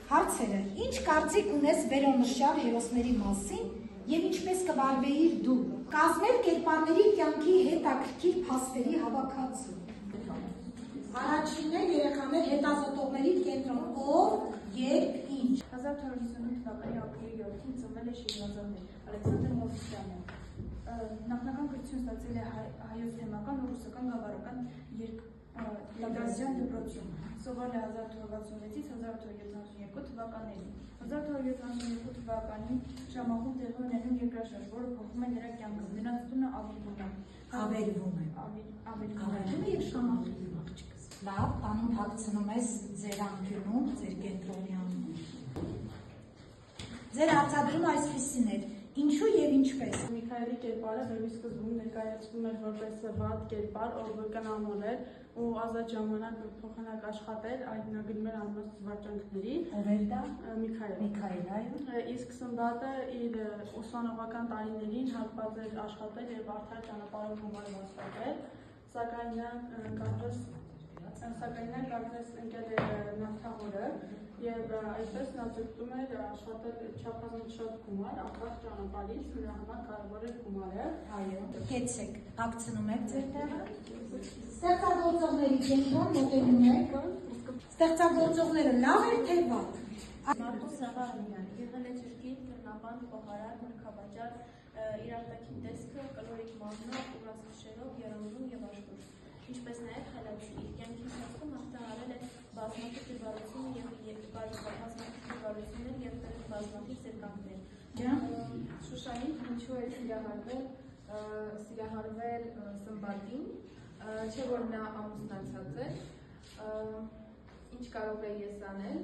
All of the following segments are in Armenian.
Հարցերը. ինչ կարծիք ունես վերոնշյալ հերոսների մասին եւ ինչպես կվարվեիր դու։ Կազմել կերպարների կյանքի հետաքրքիր փաստերի հավաքածու։ Առաջինն է երեխաներ հետազոտողների կենտրոն, ով, երբ, ինչ։ 1458 թվականի ապրիլի 7-ին ծնվել է Շիրվազանն Ալեքսանդր Մովսիսյանը։ Նախնական կրթություն ստացել է հայոց թեմական ու ռուսական գավառական երկազյան դպրոցում։ Սովորել է 1866-ից 1872 թվականներին։ 1872 թվականին Շամախում տեղի ունենում երկրաշարժ, որը փոխում է նրա կյանքը։ Նրանց տունը ավերվում է եւ Շամախի աղջիկս։ Լավ, տանում հագցնում ես ձեր անկյունում, ձեր կենտրոնի անունը։ Ձեր արձադրումը այսպիսին էր. ինչու եւ ինչպես։ Միքայելի կերպարը վերջի սկզբում ներկայացվում էր որպես վատ կերպար, ով կնամոներ ու ազատ ժամանակ փոխանակ աշխատել, այդ նա գնում էր անմաստ զվարճանքների։ Ով էր դա։ Միքայել, այո։ Իսկ Սմբատը իր ուսանողական տարիներին հակված էր աշխատել եւ արդար ճանապարհով գումար վաստակել, սակայն նա կարծես ընկել էր նավթահորը եւ այսպես նա ձգտում էր աշխատել չափազանց շատ գումար, անկախ ճանապարհից, նրա համար կարևոր էր գումարը։ Այո, կեցեք, հագցնում եք ձեր տեղը։ Ստեղծագործողների կենտրոն մոտենում եք։ Ստեղծագործողները լավ են թե վատ։ Մարկոս Սաղարյան եղել է ճշգրիտ քննաբան, խոհարար, մրգավաճառ, իր արտաքին տեսքը կլորիկ մարմնով, ուրացքշերով, երանգուն եւ աշխույժ։ Ինչպես նաև խելացի, իր կյանքի ընթացքում հաղթահարել է բազմաթիվ դժվարություններ եւ բազմաթիվ զրկանքներ։ Շուշանին ինչու է սիրահարվել Սմբատին, չէ որ նա ամուսնացած է, ինչ կարող է ես անել,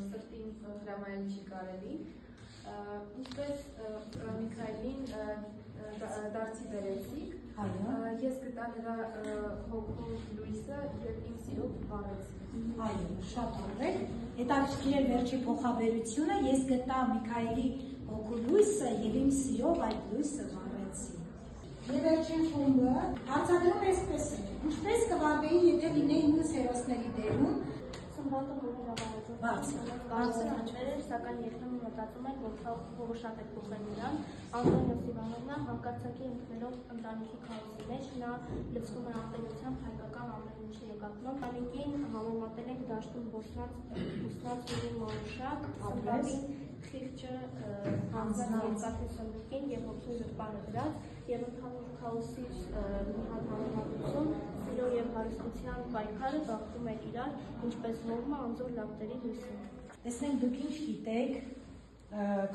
սրտին հրամայել չի կարելի, ինչպես Միքայելին դարձի բերեցիք, ես գտա նրա հոգու լույսը և իմ սիրով վառեցի։ Այո, շատ արվեք։ Հետաքրքիր է վերջի փոխաբերությունը, ես գտա Միքայելի հոգու լույսը և իմ սիրով այդ լույսը վառեցի։ Եվ վերջին խումբը արձադրում այսպես է. ինչպես կվարվեի, եթե լինեի մյուս հերոսների դերում։ Սմբատը բարձր հաճվել էր, սակայն երբեմն մտածում էր, որ փողը շատ է փոխել նրան։ Անտոնիոս Իվանովնան հանկարծակի ընկնելով ընտանիքի քաոսի մեջ, նա լցվում էր ատելությամբ հայկական ամեն ինչի նկատմամբ։ Անիկին համեմատել ենք դաշտում բուսնած ունի մանուշակ, Սմբատին խիղճը հանձնած երկաթե սնդուկին եւ հոգին զրպանը դրած, եւ ընդհանուր քաոսի համեմատություն, սիրո եւ հարստության պայքարը բախվում էր իրար, ինչպես հողմը անձոր լապտերի լույսին։ Տեսնենք դուք ինչ գիտեք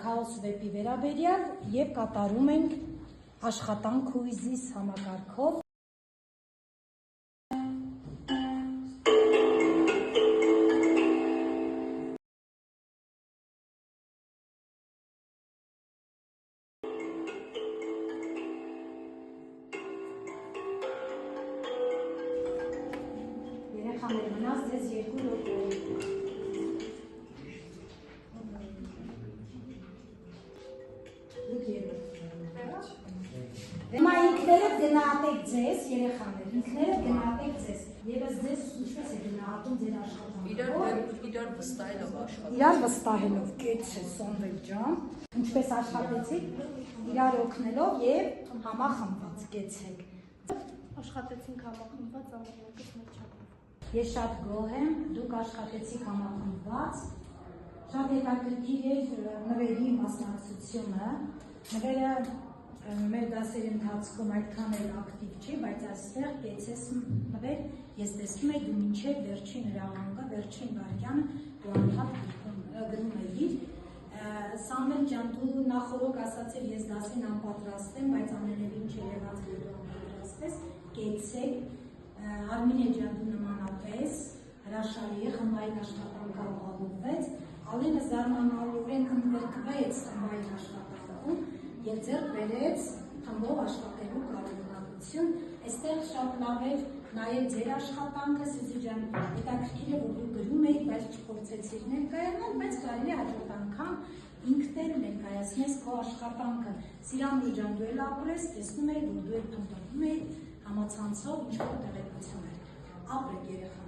քաոս վեպի վերաբերյալ եւ կատարում ենք աշխատանք քույզիս համակարգով։ Երեխաներ, մնաց ձեզ 2 րոպե։ Հիմա ինքներդ գնահատեք ձեզ, երեխաներ, ինքներդ գնահատեք ձեզ։ Եվս ձեզ ինչպես է գնահատում ձեր աշխատանքը։ Իրար վստահելով աշխատել։ Իրար վստահելով, կետ չէ, Սոնվել ջան։ Ինչպես աշխատեցիք, իրար օգնելով եւ համախմբված, կեցեք։ Աշխատեցինք համախմբված ամենակից մեջակով։ Ես շատ գոհ եմ, դուք աշխատեցիք համախմբված, շատ հետաքրքիր էր նվերի մասնակցությունը, նվերը մեր դասերի ընթացքում այդքան էլ ակտիվ չի, բայց այստեղ կեցես նվեր, ես տեսնում եմ դու մինչև վերջին հրահանգը, վերջին վայրկյանը դու անհատ գրում էիր։ Սամվել ջան, դու նախորոք ասացիր ես դասին անպատրաստ եմ, բայց ամենևին չերևաց որ դու անպատրաստ ես, կեցեք, Արմինե ջան, դու նմանապես հրաշալի է, խմբային աշխատանքը ապահովվեց, Ալենը զարմանալիորեն ընդգրկվեց խմբային աշխատանքում եւ ձեռք բերեց խմբով աշխատելու կարողություն։ Այստեղ շատ լավ էր նաեւ ձեր աշխատանքը, Սյուզի ջան, հետաքրքիր է որ դու գրում էիք, բայց չփորձեցիր ներկայանալ, բայց կարելի է հաջորդ անգամ ինքն ներկայացնես քո աշխատանքը։ Սիրամուր ջան, դու էլ ապրես, տեսնում ես, որ դու էլ փնտրում ես համացանցով ինչ-որ տեղեկություններ։ Ապրեք երեխա։